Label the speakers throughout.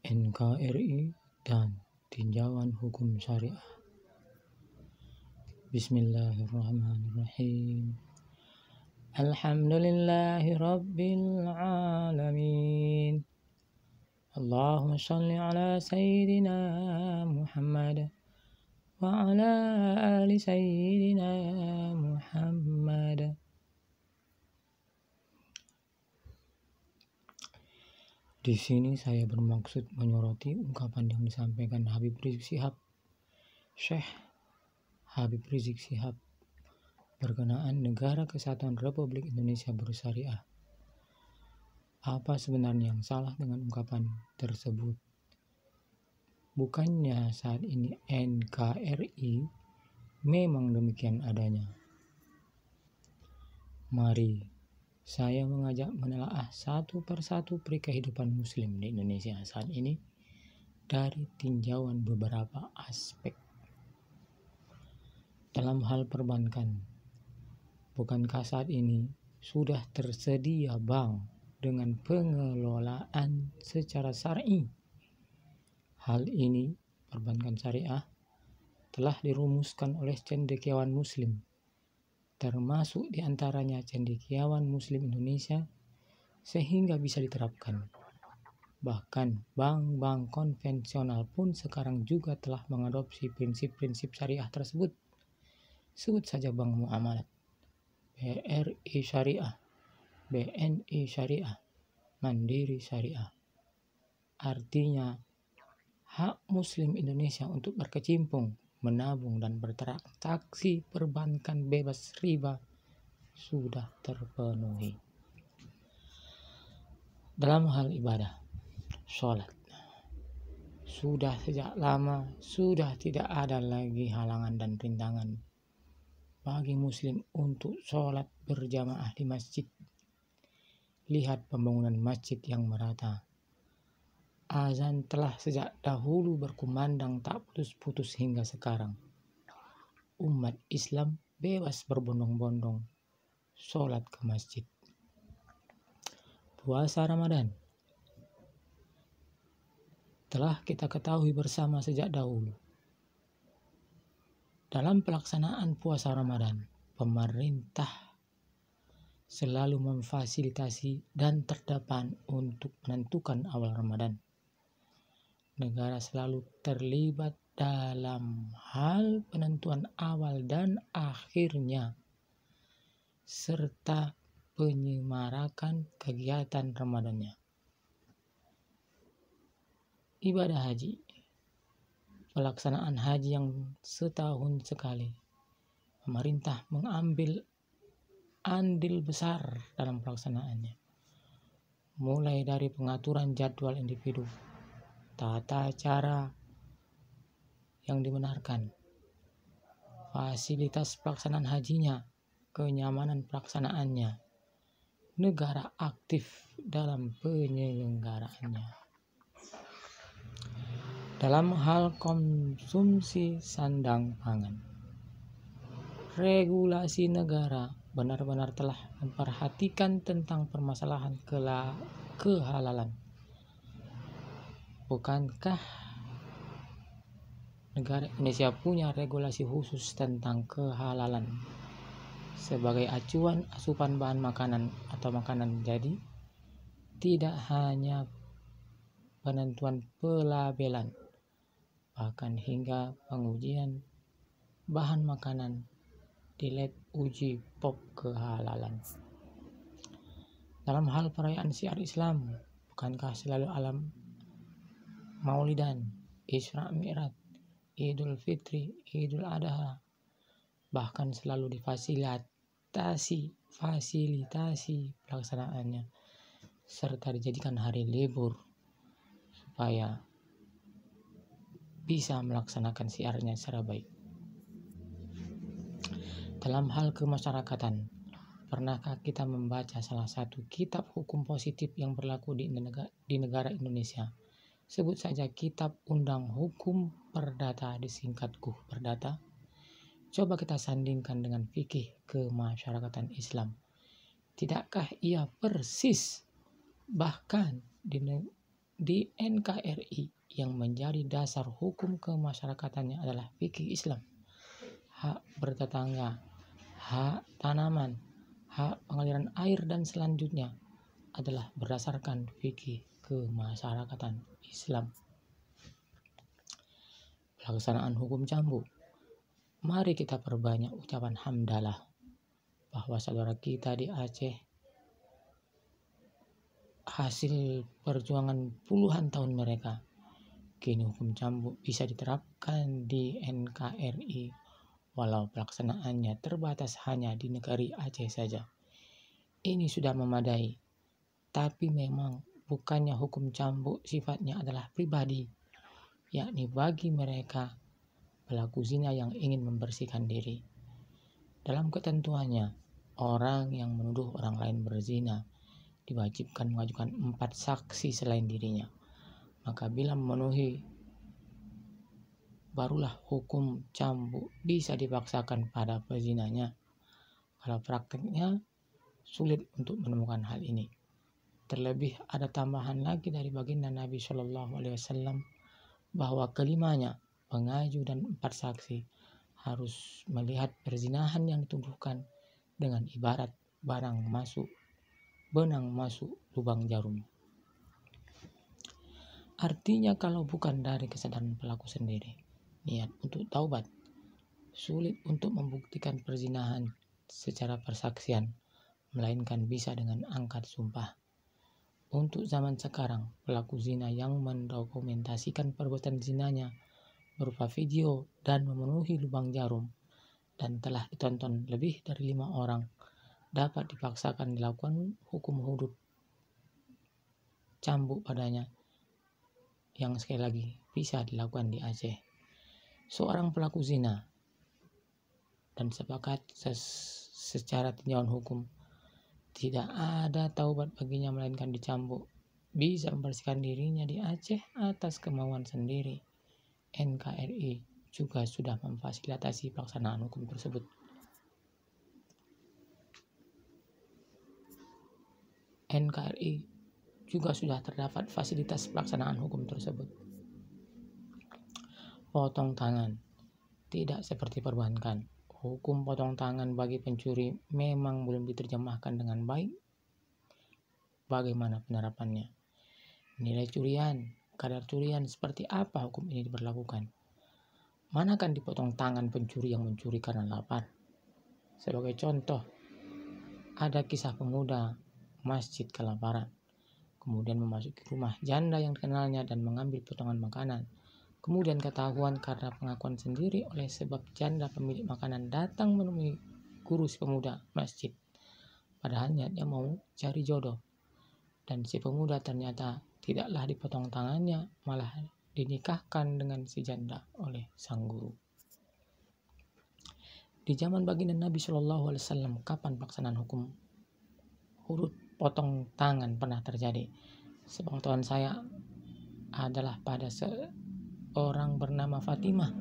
Speaker 1: NKRI dan tinjauan hukum syariah. Bismillahirrahmanirrahim. Alhamdulillahi rabbil alamin. Allahumma shalli ala sayyidina Muhammad wa ala ali sayyidina Muhammad. Di sini saya bermaksud menyoroti ungkapan yang disampaikan Habib Rizik Syihab, Syekh Habib Rizik Syihab, berkenaan Negara Kesatuan Republik Indonesia Bersyariah. Apa sebenarnya yang salah dengan ungkapan tersebut? Bukannya saat ini NKRI memang demikian adanya. Mari saya mengajak menelaah satu persatu peri kehidupan Muslim di Indonesia saat ini dari tinjauan beberapa aspek. Dalam hal perbankan, bukankah saat ini sudah tersedia bank dengan pengelolaan secara syar'i? Hal ini, perbankan syariah, telah dirumuskan oleh cendekiawan Muslim, termasuk diantaranya cendekiawan Muslim Indonesia, sehingga bisa diterapkan. Bahkan bank-bank konvensional pun sekarang juga telah mengadopsi prinsip-prinsip syariah tersebut. Sebut saja Bank Muamalat, BRI Syariah, BNI Syariah, Mandiri Syariah. Artinya, hak Muslim Indonesia untuk berkecimpung, menabung dan bertransaksi perbankan bebas riba sudah terpenuhi. Dalam hal ibadah, sholat, sudah sejak lama sudah tidak ada lagi halangan dan rintangan bagi Muslim untuk sholat berjamaah di masjid. Lihat pembangunan masjid yang merata. Azan telah sejak dahulu berkumandang tak putus-putus hingga sekarang. Umat Islam bebas berbondong-bondong sholat ke masjid. Puasa Ramadan telah kita ketahui bersama sejak dahulu. Dalam pelaksanaan puasa Ramadan, pemerintah selalu memfasilitasi dan terdepan untuk menentukan awal Ramadan. Negara selalu terlibat dalam hal penentuan awal dan akhirnya, serta penyemarakan kegiatan Ramadannya. Ibadah haji, pelaksanaan haji yang setahun sekali, pemerintah mengambil andil besar dalam pelaksanaannya. Mulai dari pengaturan jadwal individu, tata cara yang dibenarkan, fasilitas pelaksanaan hajinya, kenyamanan pelaksanaannya, negara aktif dalam penyelenggaraannya. Dalam hal konsumsi sandang pangan, regulasi negara benar-benar telah memperhatikan tentang permasalahan kehalalan. Bukankah negara Indonesia punya regulasi khusus tentang kehalalan sebagai acuan asupan bahan makanan atau makanan? Jadi, tidak hanya penentuan pelabelan, bahkan hingga pengujian bahan makanan di lab uji pop kehalalan. Dalam hal perayaan syiar Islam, bukankah selalu alam Maulidan, Isra Mi'raj, Idul Fitri, Idul Adha, bahkan selalu difasilitasi pelaksanaannya, serta dijadikan hari libur supaya bisa melaksanakan syiarnya secara baik. Dalam hal kemasyarakatan, pernahkah kita membaca salah satu kitab hukum positif yang berlaku di negara Indonesia? Sebut saja Kitab Undang Hukum Perdata, disingkat KUH Perdata. Coba kita sandingkan dengan fikih kemasyarakatan Islam. Tidakkah ia persis, bahkan Di NKRI yang menjadi dasar hukum kemasyarakatannya adalah fikih Islam. Hak bertetangga, hak tanaman, hak pengaliran air dan selanjutnya adalah berdasarkan fikih kemasyarakatan Islam. Pelaksanaan hukum cambuk. Mari kita perbanyak ucapan hamdalah bahwa saudara kita di Aceh hasil perjuangan puluhan tahun mereka, kini hukum cambuk bisa diterapkan di NKRI walau pelaksanaannya terbatas hanya di negeri Aceh saja. Ini sudah memadai, tapi memang bukannya hukum cambuk sifatnya adalah pribadi, yakni bagi mereka pelaku zina yang ingin membersihkan diri. Dalam ketentuannya, orang yang menuduh orang lain berzina diwajibkan mengajukan 4 saksi selain dirinya. Maka bila memenuhi, barulah hukum cambuk bisa dipaksakan pada pezinanya. Kalau prakteknya sulit untuk menemukan hal ini. Terlebih ada tambahan lagi dari baginda Nabi Shallallahu Alaihi Wasallam bahwa kelimanya, pengaju dan 4 saksi, harus melihat perzinahan yang dituduhkan dengan ibarat benang masuk lubang jarum. Artinya kalau bukan dari kesadaran pelaku sendiri, niat untuk taubat, sulit untuk membuktikan perzinahan secara persaksian, melainkan bisa dengan angkat sumpah. Untuk zaman sekarang, pelaku zina yang mendokumentasikan perbuatan zinanya berupa video dan memenuhi lubang jarum dan telah ditonton lebih dari 5 orang dapat dipaksakan dilakukan hukum hudud cambuk padanya, yang sekali lagi bisa dilakukan di Aceh. Seorang pelaku zina dan sepakat secara tinjauan hukum tidak ada taubat baginya melainkan dicambuk, bisa membersihkan dirinya di Aceh atas kemauan sendiri. NKRI juga sudah memfasilitasi pelaksanaan hukum tersebut. NKRI juga sudah terdapat fasilitas pelaksanaan hukum tersebut. Potong tangan tidak seperti perbankan. Hukum potong tangan bagi pencuri memang belum diterjemahkan dengan baik. Bagaimana penerapannya? Nilai curian, kadar curian, seperti apa hukum ini diberlakukan? Manakan dipotong tangan pencuri yang mencuri karena lapar? Sebagai contoh, ada kisah pemuda masjid kelaparan, kemudian memasuki rumah janda yang dikenalnya dan mengambil potongan makanan. Kemudian ketahuan karena pengakuan sendiri oleh sebab janda pemilik makanan datang menemui guru si pemuda masjid. Padahal niatnya mau cari jodoh. Dan si pemuda ternyata tidaklah dipotong tangannya, malah dinikahkan dengan si janda oleh sang guru. Di zaman baginda Nabi Shallallahu Alaihi Wasallam, kapan pelaksanaan hukum hudud potong tangan pernah terjadi? Sepengetahuan saya adalah pada seorang bernama Fatimah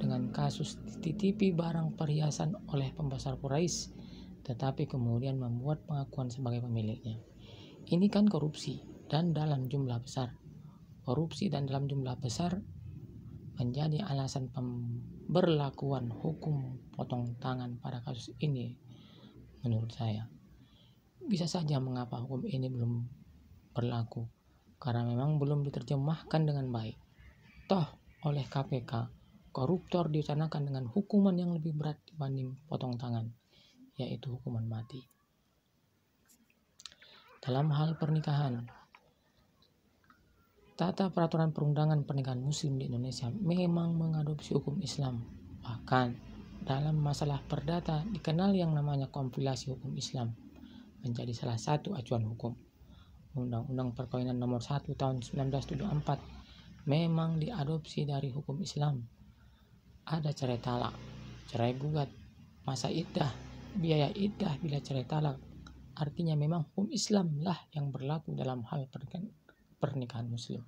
Speaker 1: dengan kasus dititipi barang perhiasan oleh pembesar Quraisy, tetapi kemudian membuat pengakuan sebagai pemiliknya. Ini kan korupsi dan dalam jumlah besar. Korupsi dan dalam jumlah besar menjadi alasan pemberlakuan hukum potong tangan pada kasus ini. Menurut saya, bisa saja mengapa hukum ini belum berlaku, karena memang belum diterjemahkan dengan baik. Toh oleh KPK, koruptor direncanakan dengan hukuman yang lebih berat dibanding potong tangan, yaitu hukuman mati. Dalam hal pernikahan, tata peraturan perundangan pernikahan muslim di Indonesia memang mengadopsi hukum Islam. Bahkan dalam masalah perdata dikenal yang namanya kompilasi hukum Islam menjadi salah satu acuan hukum. Undang-Undang Perkawinan Nomor 1 Tahun 1974 memang diadopsi dari hukum Islam. Ada cerai talak, cerai gugat, masa iddah, biaya iddah bila cerai talak. Artinya memang hukum Islam lah yang berlaku dalam hal pernikahan muslim.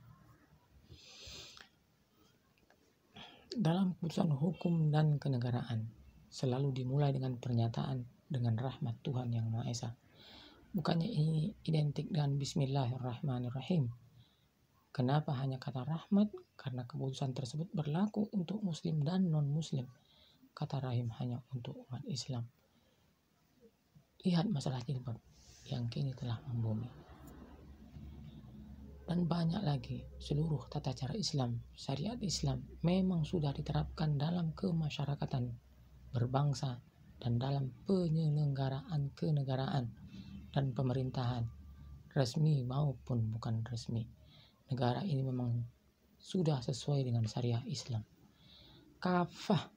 Speaker 1: Dalam putusan hukum dan kenegaraan selalu dimulai dengan pernyataan dengan rahmat Tuhan Yang Maha Esa. Bukannya ini identik dengan Bismillahirrahmanirrahim. Kenapa hanya kata rahmat? Karena keputusan tersebut berlaku untuk muslim dan non-muslim. Kata rahim hanya untuk umat Islam. Lihat masalah jilbab yang kini telah membumi. Dan banyak lagi, seluruh tata cara Islam, syariat Islam memang sudah diterapkan dalam kemasyarakatan berbangsa dan dalam penyelenggaraan kenegaraan dan pemerintahan, resmi maupun bukan resmi. Negara ini memang sudah sesuai dengan syariah Islam. Kafah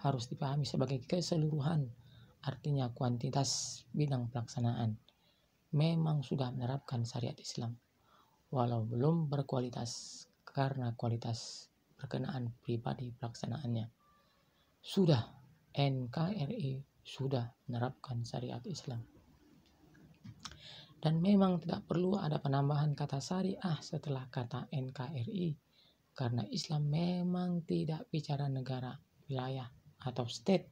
Speaker 1: harus dipahami sebagai keseluruhan, artinya kuantitas bidang pelaksanaan. Memang sudah menerapkan syariat Islam, walau belum berkualitas karena kualitas berkenaan pribadi pelaksanaannya. Sudah, NKRI sudah menerapkan syariat Islam. Dan memang tidak perlu ada penambahan kata syariah setelah kata NKRI, karena Islam memang tidak bicara negara, wilayah, atau state.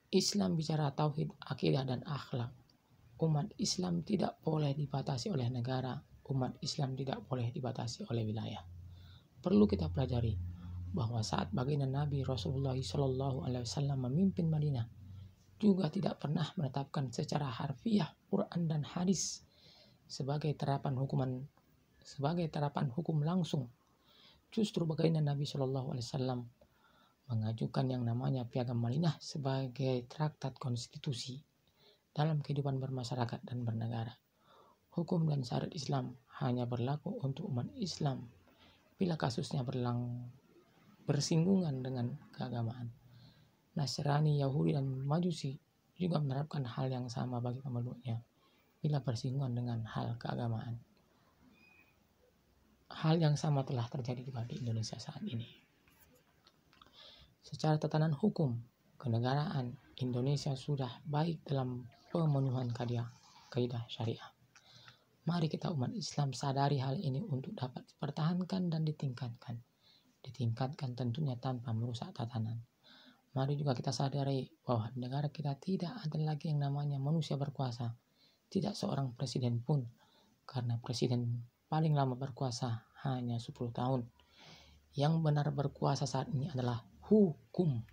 Speaker 1: Islam bicara tauhid, akidah, dan akhlak. Umat Islam tidak boleh dibatasi oleh negara, umat Islam tidak boleh dibatasi oleh wilayah. Perlu kita pelajari bahwa saat baginda Nabi Rasulullah SAW memimpin Madinah, juga tidak pernah menetapkan secara harfiah Quran dan hadis sebagai terapan hukum langsung. Justru baginda Nabi SAW mengajukan yang namanya Piagam Madinah sebagai traktat konstitusi dalam kehidupan bermasyarakat dan bernegara. Hukum dan syariat Islam hanya berlaku untuk umat Islam bila kasusnya bersinggungan dengan keagamaan. Nasrani, Yahudi, dan Majusi juga menerapkan hal yang sama bagi pemeluknya bila bersinggungan dengan hal keagamaan. Hal yang sama telah terjadi juga di Indonesia saat ini. Secara tatanan hukum, kenegaraan Indonesia sudah baik dalam pemenuhan kaidah syariah. Mari kita umat Islam sadari hal ini untuk dapat dipertahankan dan ditingkatkan. Ditingkatkan tentunya tanpa merusak tatanan. Mari juga kita sadari bahwa di negara kita tidak ada lagi yang namanya manusia berkuasa. Tidak seorang presiden pun, karena presiden paling lama berkuasa hanya 10 tahun. Yang benar berkuasa saat ini adalah hukum.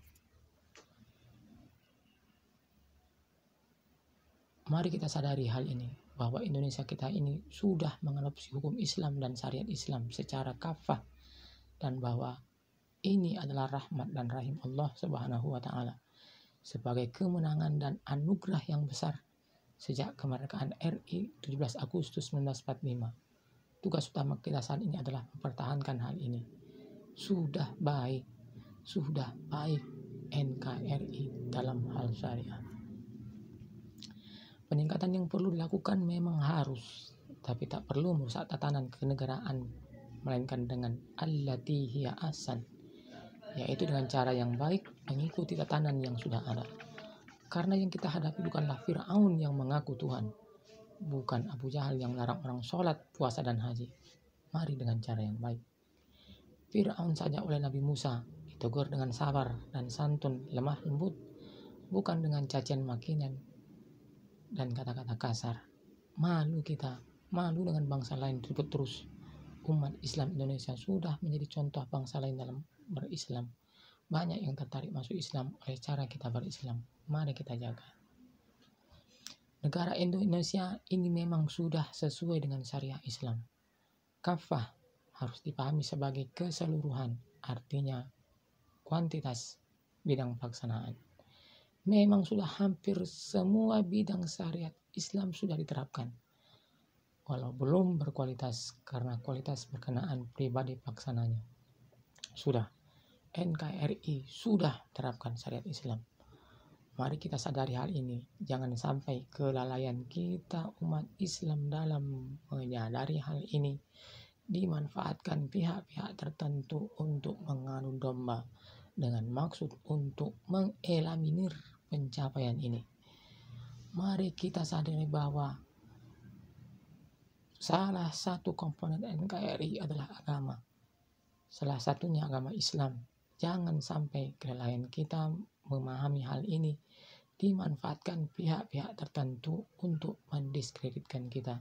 Speaker 1: Mari kita sadari hal ini, bahwa Indonesia kita ini sudah mengadopsi hukum Islam dan syariat Islam secara kafah, dan bahwa ini adalah rahmat dan rahim Allah Subhanahu wa Ta'ala sebagai kemenangan dan anugerah yang besar sejak kemerdekaan RI 17 Agustus 1945. Tugas utama kita saat ini adalah mempertahankan hal ini. Sudah baik NKRI dalam hal syariah. Peningkatan yang perlu dilakukan memang harus, tapi tak perlu merusak tatanan kenegaraan, melainkan dengan allati hiya ahsan, yaitu dengan cara yang baik mengikuti tatanan yang sudah ada. Karena yang kita hadapi bukanlah Fir'aun yang mengaku Tuhan, bukan Abu Jahal yang larang orang sholat, puasa, dan haji. Mari dengan cara yang baik. Fir'aun saja oleh Nabi Musa ditegur dengan sabar dan santun, lemah lembut, bukan dengan cacian makian dan kata-kata kasar. Malu kita, malu dengan bangsa lain ribut terus. Umat Islam Indonesia sudah menjadi contoh bangsa lain dalam berislam. Banyak yang tertarik masuk Islam oleh cara kita berislam. Mari kita jaga. Negara Indonesia ini memang sudah sesuai dengan syariah Islam. Kafah harus dipahami sebagai keseluruhan, artinya kuantitas bidang pelaksanaan. Memang sudah hampir semua bidang syariat Islam sudah diterapkan, walau belum berkualitas karena kualitas berkenaan pribadi pelaksananya. Sudah, NKRI sudah terapkan syariat Islam. Mari kita sadari hal ini. Jangan sampai kelalaian kita umat Islam dalam menyadari hal ini dimanfaatkan pihak-pihak tertentu untuk mengadu domba dengan maksud untuk mengeliminir pencapaian ini. Mari kita sadari bahwa salah satu komponen NKRI adalah agama. Salah satunya agama Islam. Jangan sampai kelalaian kita memahami hal ini dimanfaatkan pihak-pihak tertentu untuk mendiskreditkan kita.